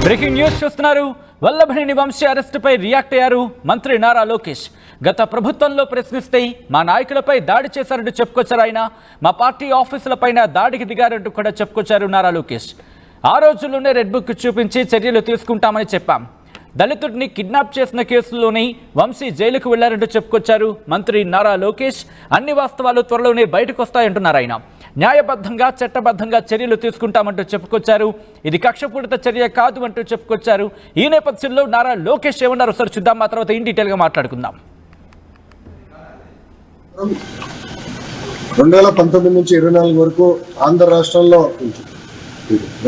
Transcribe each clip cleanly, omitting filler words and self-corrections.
Breaking news చూస్తున్నారు. Vallabhaneni Vamsi అరెస్టుపై react అయ్యారు మంత్రి నారా లోకేష్. గత ప్రభుత్వంలో ప్రశ్నిస్తే మా నాయకులపై దాడి చేశారంటూ చెప్పుకొచ్చారు ఆయన. మా పార్టీ ఆఫీసులపైన దాడికి దిగారంటూ కూడా చెప్పుకొచ్చారు నారా లోకేష్. ఆ రోజుల్లోనే రెడ్ బుక్ చూపించి చర్యలు తీసుకుంటామని చెప్పాం. దళితుడిని కిడ్నాప్ చేసిన కేసులోని వంశీ జైలుకు వెళ్లారంటూ చెప్పుకొచ్చారు మంత్రి నారా లోకేష్. అన్ని వాస్తవాలు త్వరలోనే బయటకు వస్తాయంటున్నారు ఆయన. న్యాయబద్ధంగా చట్టబద్ధంగా చర్యలు తీసుకుంటామంటూ చెప్పుకొచ్చారు. ఇది కక్షపూరిత చర్య కాదు అంటూ చెప్పుకొచ్చారు. ఈ నేపథ్యంలో నారా లోకేష్ ఏమన్నారు సార్ చూద్దాం. ఆ తర్వాత ఇన్ డీటెయిల్ గా మాట్లాడుకుందాం. 2019 నుంచి 24 వరకు ఆంధ్ర రాష్ట్రంలో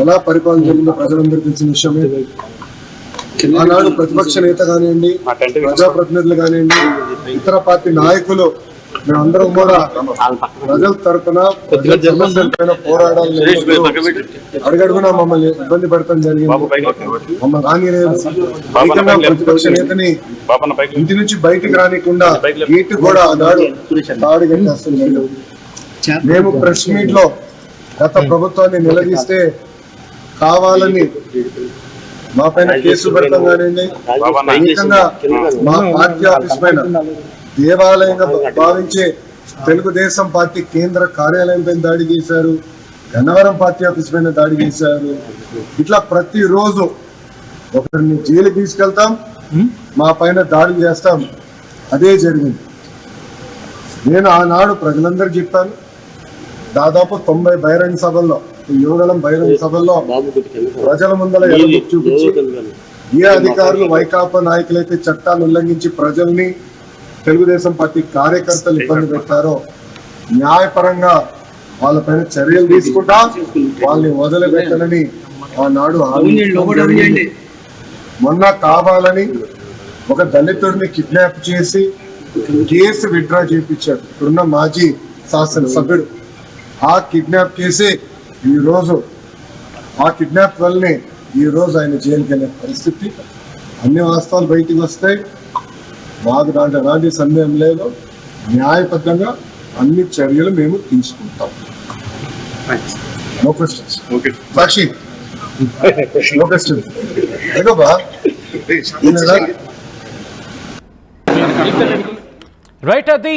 ఎలా పరిపాలన జరిగిందో ప్రజలందరికీ తెలిసిన విషయమే. ఆనాడు ప్రతిపక్ష నేత కానివ్వండి, ప్రజాప్రతినిధులు కానివ్వండి, ఇతర పార్టీ నాయకులు మేమందరం కూడా ప్రజల తరఫున సమస్యలపైన పోరాడాలని అడుగడుగునా మమ్మల్ని ఇబ్బంది పడటం జరిగింది. మమ్మల్ని రానిలేదు. ప్రతిపక్ష నేతని ఇంటి నుంచి బయటికి రానికుండా గేటు కూడా ఆనాడు దాడి కట్టేస్తాం జరిగింది. మేము ప్రెస్ మీట్ లో గత ప్రభుత్వాన్ని నిలదీస్తే కావాలని మా పైన కేసులు పెడతాం కానివ్వండి, ఏకంగా మా పార్టీ ఆఫీస్ పైన దేవాలయంగా భావించే తెలుగుదేశం పార్టీ కేంద్ర కార్యాలయం పైన దాడి చేశారు. గన్నవరం పార్టీ ఆఫీస్ పైన దాడి చేశారు. ఇట్లా ప్రతిరోజు ఒకరిని జైలు తీసుకెళ్తాం, మా పైన దాడి చేస్తాం. అదే జరిగింది. నేను ఆనాడు ప్రజలందరూ చెప్పాను. దాదాపు 90 బహిరంగ సభల్లో, యువగలం బహిరంగ సభల్లో ప్రజల ముందర ఎలుగు చూపించి ఏ అధికారులు వైకాపా నాయకులైతే చట్టాన్ని ఉల్లంఘించి ప్రజల్ని, తెలుగుదేశం పార్టీ కార్యకర్తలు ఇబ్బంది పెట్టారో న్యాయపరంగా వాళ్ళపైన చర్యలు తీసుకుంటా, వాళ్ళని వదిలిపెట్టనని ఆనాడు మొన్న కావాలని ఒక దళితుడిని కిడ్నాప్ చేసి కేసు విత్డ్రా చేయించాడు ఇప్పుడున్న మాజీ శాసనసభ్యుడు. ఆ కిడ్నాప్ కేసు ఈరోజు, ఆ కిడ్నాప్ వల్లనే ఈరోజు ఆయన జైలుకి వెళ్ళే పరిస్థితి. అన్ని వాస్తవాలు బయటికి వస్తాయి. మాకు దాంట్లో ఎలాంటి సందేహం లేదు. న్యాయబద్ధంగా అన్ని చర్యలు మేము తీసుకుంటాం. No questions. Sakshi no question. Right, అది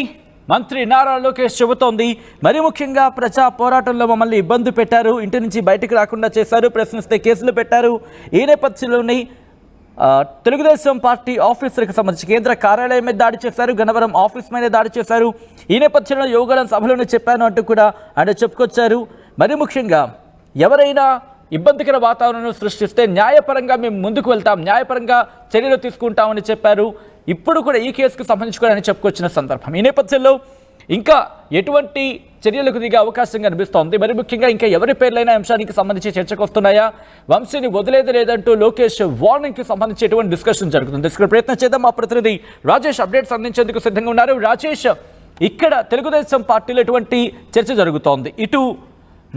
మంత్రి నారా లోకేష్ చెబుతోంది. మరి ముఖ్యంగా ప్రజా పోరాటంలో మమ్మల్ని ఇబ్బంది పెట్టారు, ఇంటి నుంచి బయటకు రాకుండా చేశారు, ప్రశ్నిస్తే కేసులు పెట్టారు. ఈ నేపథ్యంలోని తెలుగుదేశం పార్టీ ఆఫీసులకు సంబంధించి కేంద్ర కార్యాలయం మీద దాడి చేశారు, గన్నవరం ఆఫీస్ మీద దాడి చేశారు. ఈ నేపథ్యంలో యువగలం సభలోనే చెప్పాను అంటూ కూడా ఆయన చెప్పుకొచ్చారు. మరి ముఖ్యంగా ఎవరైనా ఇబ్బందికర వాతావరణం సృష్టిస్తే న్యాయపరంగా మేము ముందుకు వెళ్తాం, న్యాయపరంగా చర్యలు తీసుకుంటామని చెప్పారు. ఇప్పుడు కూడా ఈ కేసుకు సంబంధించి కూడా ఆయన చెప్పుకొచ్చిన సందర్భం. ఈ నేపథ్యంలో ఇంకా ఎటువంటి చర్యలకు దిగే అవకాశం కనిపిస్తోంది. మరి ముఖ్యంగా ఇంకా ఎవరి పేర్లైన అంశానికి సంబంధించి చర్చకు వస్తున్నాయా? వంశీని వదిలేది లేదంటూ లోకేష్ వార్నింగ్ కి సంబంధించి ఎటువంటి డిస్కషన్ జరుగుతుంది? ఇక్కడ ప్రయత్నం చేద్దాం. మా ప్రతినిధి రాజేష్ అప్డేట్స్ అందించేందుకు సిద్ధంగా ఉన్నారు. రాజేష్, ఇక్కడ తెలుగుదేశం పార్టీలో ఎటువంటి చర్చ జరుగుతోంది? ఇటు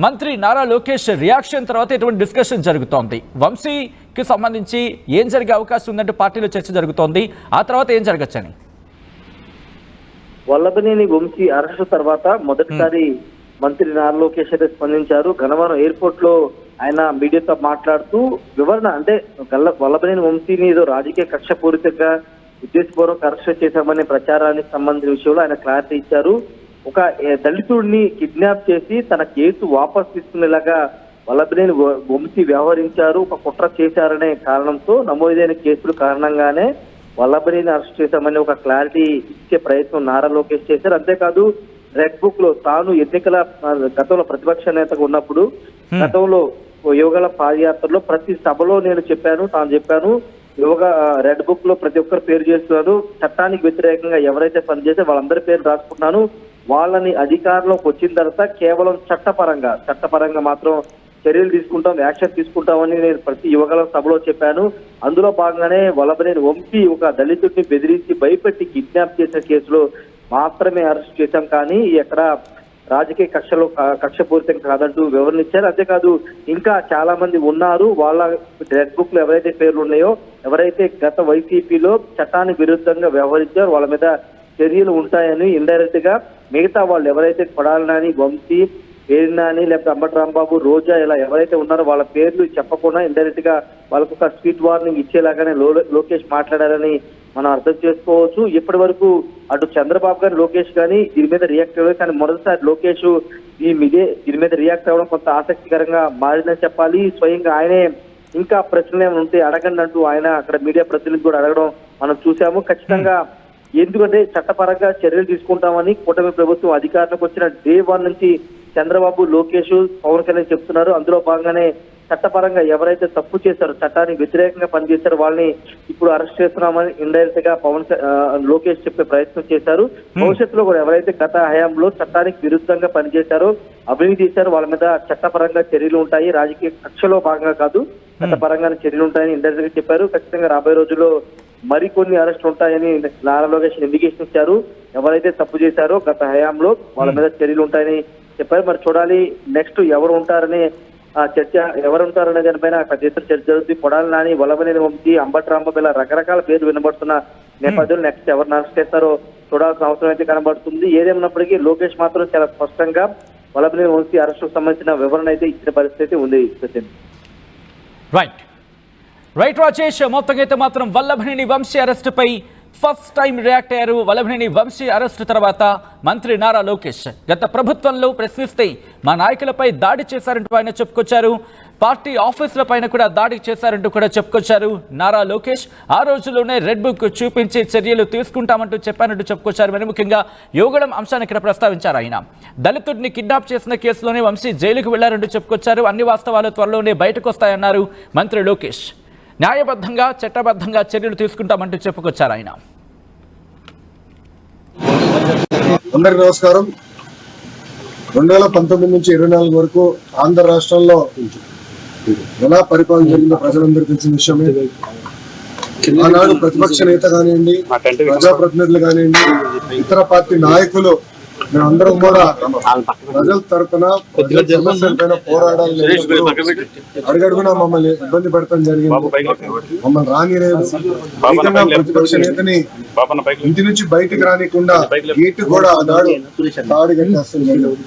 మంత్రి నారా లోకేష్ రియాక్షన్ తర్వాత ఎటువంటి డిస్కషన్ జరుగుతోంది? వంశీకి సంబంధించి ఏం జరిగే అవకాశం ఉందంటే పార్టీలో చర్చ జరుగుతోంది. ఆ తర్వాత ఏం జరగచ్చని? వల్లభనేని వంశీ అరెస్టు తర్వాత మొదటిసారి మంత్రి నారా లోకేష్ అయితే స్పందించారు. గన్నవరం ఎయిర్పోర్ట్ లో ఆయన మీడియాతో మాట్లాడుతూ వివరణ, అంటే వల్లభనేని వంశీని ఏదో రాజకీయ కక్షపూరితంగా ఉద్దేశపూర్వక అరెస్ట్ చేశామనే ప్రచారానికి సంబంధించిన విషయంలో ఆయన క్లారిటీ ఇచ్చారు. ఒక దళితుడిని కిడ్నాప్ చేసి తన కేసు వాపస్ తీసుకునేలాగా వల్లభనేని వంశీ వ్యవహరించారు, ఒక కుట్ర చేశారనే కారణంతో నమోదైన కేసుల కారణంగానే వల్లభనేని అరెస్ట్ చేశామని ఒక క్లారిటీ ఇచ్చే ప్రయత్నం నారా లోకేష్ చేశారు. అంతేకాదు రెడ్ బుక్ లో తాను ఎన్నికల గతంలో ప్రతిపక్ష నేతగా ఉన్నప్పుడు గతంలో యువగల పాదయాత్రలో ప్రతి సభలో నేను చెప్పాను యువగ రెడ్ బుక్ లో ప్రతి ఒక్కరు పేరు చేస్తున్నారు, చట్టానికి వ్యతిరేకంగా ఎవరైతే పనిచేస్తే వాళ్ళందరి పేరు రాసుకుంటున్నాను, వాళ్ళని అధికారంలోకి వచ్చిన తర్వాత కేవలం చట్టపరంగా మాత్రం చర్యలు తీసుకుంటాం, యాక్షన్ తీసుకుంటామని నేను ప్రతి యువగల సభలో చెప్పాను. అందులో భాగంగానే వల్లభనేని వంశీ ఒక దళితుడిని బెదిరించి భయపెట్టి కిడ్నాప్ చేసిన కేసులో మాత్రమే అరెస్ట్ చేశాం, కానీ ఎక్కడ రాజకీయ కక్షపూరితం కాదంటూ వివరణ ఇచ్చారు. అంతేకాదు ఇంకా చాలా మంది ఉన్నారు, వాళ్ళ రెడ్ బుక్ లో ఎవరైతే పేర్లు ఉన్నాయో, ఎవరైతే గత వైసీపీలో చట్టానికి విరుద్ధంగా వ్యవహరించారో వాళ్ళ మీద చర్యలు ఉంటాయని ఇండైరెక్ట్ గా మిగతా వాళ్ళు ఎవరైతే కొడాలని, వంశీ, పేరునాని లేకపోతే అంబటి రాంబాబు, రోజా ఇలా ఎవరైతే ఉన్నారో వాళ్ళ పేర్లు చెప్పకుండా ఇండైరెక్ట్ గా వాళ్ళకు ఒక స్వీట్ వార్నింగ్ ఇచ్చేలాగానే లోకేష్ మాట్లాడారని మనం అర్థం చేసుకోవచ్చు. ఇప్పటి వరకు అటు చంద్రబాబు గారు, లోకేష్ కానీ దీని మీద రియాక్ట్ అవ్వలేదు. కానీ మొదటిసారి లోకేష్ దీని మీద రియాక్ట్ అవ్వడం కొంత ఆసక్తికరంగా మారిందని చెప్పాలి. స్వయంగా ఆయనే ఇంకా ప్రశ్నలు ఏమైనా ఉంటే అడగండి అంటూ ఆయన అక్కడ మీడియా ప్రతినిధి కూడా అడగడం మనం చూసాము. ఖచ్చితంగా ఎందుకంటే చట్టపరంగా చర్యలు తీసుకుంటామని కూటమి ప్రభుత్వం అధికారంలోకి వచ్చిన డే 1 నుంచి చంద్రబాబు, లోకేష్, పవన్ కళ్యాణ్ చెప్తున్నారు. అందులో భాగంగానే చట్టపరంగా ఎవరైతే తప్పు చేశారో, చట్టానికి వ్యతిరేకంగా పనిచేశారో వాళ్ళని ఇప్పుడు అరెస్ట్ చేస్తున్నామని ఇండైరెక్ట్ గా లోకేష్ చెప్పే ప్రయత్నం చేశారు. భవిష్యత్తులో కూడా ఎవరైతే గత హయాంలో చట్టానికి విరుద్ధంగా పనిచేశారో, అవినీతి చేశారో వాళ్ళ మీద చట్టపరంగా చర్యలు ఉంటాయి. రాజకీయ కక్షలో భాగంగా కాదు, చట్టపరంగానే చర్యలు ఉంటాయని ఇండైరెక్ట్ గా చెప్పారు. ఖచ్చితంగా రాబోయే రోజుల్లో మరికొన్ని అరెస్టులు ఉంటాయని నారా లోకేష్ ఇండికేషన్ ఇచ్చారు. ఎవరైతే తప్పు చేశారో గత హయాంలో వాళ్ళ మీద చర్యలు ఉంటాయని చెప్పారు. మరి చూడాలి నెక్స్ట్ ఎవరు ఉంటారని చర్చ, ఎవరు ఉంటారనే దానిపైన పెద్ద ఎత్తున చర్చ జరుగుతుంది. కొడాలి నాని, వల్లభనేని వంశీ, అంబటి రాంబాబు ఇలా రకరకాల పేర్లు వినబడుతున్న నేపథ్యంలో నెక్స్ట్ ఎవరిని అరెస్ట్ చేస్తారో చూడాల్సిన అవసరం అయితే కనబడుతుంది. ఏదేమన్నప్పటికీ లోకేష్ మాత్రం చాలా స్పష్టంగా వల్లభనేని వంశీ అరెస్టుకు సంబంధించిన వివరణ అయితే ఇచ్చిన పరిస్థితి ఉంది. రైట్ రాజేష్, మొత్తంగా అయితే మాత్రం వల్లభనేని వంశీ అరెస్టుపై ఫస్ట్ టైం రియాక్ట్ అయ్యారు. వల్లభనేని వంశీ అరెస్టు తర్వాత మంత్రి నారా లోకేష్ గత ప్రభుత్వంలో ప్రశ్నిస్తే మా నాయకులపై దాడి చేశారంటూ ఆయన చెప్పుకొచ్చారు. పార్టీ ఆఫీసుల పైన కూడా దాడి చేశారంటూ కూడా చెప్పుకొచ్చారు నారా లోకేష్. ఆ రోజుల్లోనే రెడ్ బుక్ చూపించి చర్యలు తీసుకుంటామంటూ చెప్పానంటూ చెప్పుకొచ్చారు. మరి ముఖ్యంగా యోగడం అంశాన్ని ఇక్కడ ప్రస్తావించారు ఆయన. దళితుడిని కిడ్నాప్ చేసిన కేసులోనే వంశీ జైలుకు వెళ్లారంటూ చెప్పుకొచ్చారు. అన్ని వాస్తవాలు త్వరలోనే బయటకు వస్తాయన్నారు మంత్రి లోకేష్. న్యాయబద్ధంగా, చట్టబద్ధంగా చర్యలు తీసుకుంటామంటూ చెప్పుకొచ్చారు ఆయన. అందరికి నమస్కారం. 2019 నుంచి 24 వరకు ఆంధ్ర రాష్ట్రంలో ఎలా పరిపాలన జరిగిందో ప్రజలందరికీ తెలిసిన విషయమే. ఆనాడు ప్రతిపక్ష నేత కానివ్వండి, ప్రజాప్రతినిధులు కానివ్వండి, ఇతర పార్టీ నాయకులు మేమందరం కూడా ప్రజల తరఫున ప్రజల సమస్యలపైన పోరాడాలని అడుగడుగునా మమ్మల్ని ఇబ్బంది పెడతాం జరిగింది. మమ్మల్ని రానిలేదు. ఏకంగా ప్రతిపక్ష నేతని ఇంటి నుంచి బయటికి రానికుండా గేటు కూడా ఆనాడు తాడి కట్టేస్తాం జరిగింది.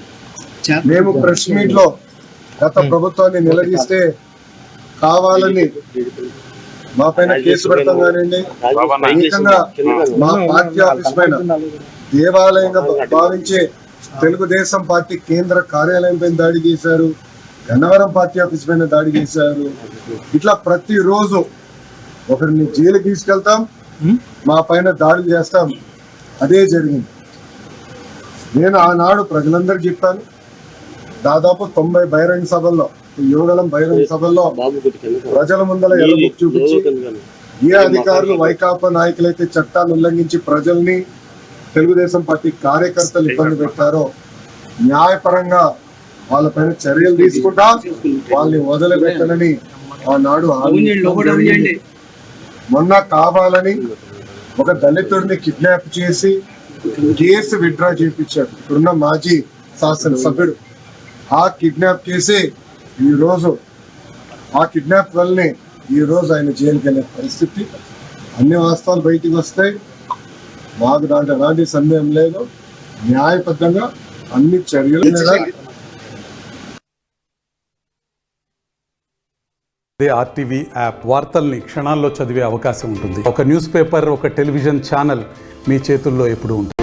మేము ప్రెస్ మీట్ లో గత ప్రభుత్వాన్ని నిలదీస్తే కావాలని మా పైన కేసు పెడతాం కానివ్వండి, ఏకంగా మా పార్టీ ఆఫీస్ పైన, దేవాలయంగా భావించే తెలుగుదేశం పార్టీ కేంద్ర కార్యాలయం పైన దాడి చేశారు, గన్నవరం పార్టీ ఆఫీస్ పైన దాడి చేశారు. ఇట్లా ప్రతిరోజు ఒకరిని జైలుకి తీసుకెళ్తాం, మా పైన దాడులు చేస్తాం. అదే జరిగింది. నేను ఆనాడు ప్రజలందరికీ చెప్పాను. దాదాపు 90 బహిరంగ సభల్లో, యోగలం బహిరంగ సభల్లో ప్రజల ముందర ఎలబుక్ చూపించి ఏ అధికారులు వైకాపా నాయకులైతే చట్టాన్ని ఉల్లంఘించి ప్రజల్ని, తెలుగుదేశం పార్టీ కార్యకర్తలు ఇబ్బంది పెట్టారో న్యాయపరంగా వాళ్ళపైన చర్యలు తీసుకుంటా, వాళ్ళని వదిలిపెట్టనని ఆనాడు మొన్న కావాలని ఒక దళితుడిని కిడ్నాప్ చేసి కేసు విత్డ్రా చేయించాడు ఇప్పుడున్న మాజీ శాసనసభ్యుడు. ఆ కిడ్నాప్ చేసి ఈరోజు ఆ కిడ్నాప్ వల్లనే ఈరోజు ఆయన జైలుకి వెళ్ళే పరిస్థితి. అన్ని వాస్తవాలు బయటికి వస్తాయి. మాకు దాంట్లో ఎలాంటి సందేహం లేదు. న్యాయబద్ధంగా అన్ని చర్యలు ఆర్టీవీ యాప్ వార్తల్ని క్షణాల్లో చదివే అవకాశం ఉంటుంది. ఒక న్యూస్ పేపర్, ఒక టెలివిజన్ ఛానల్ మీ చేతుల్లో ఎప్పుడు ఉంటుంది.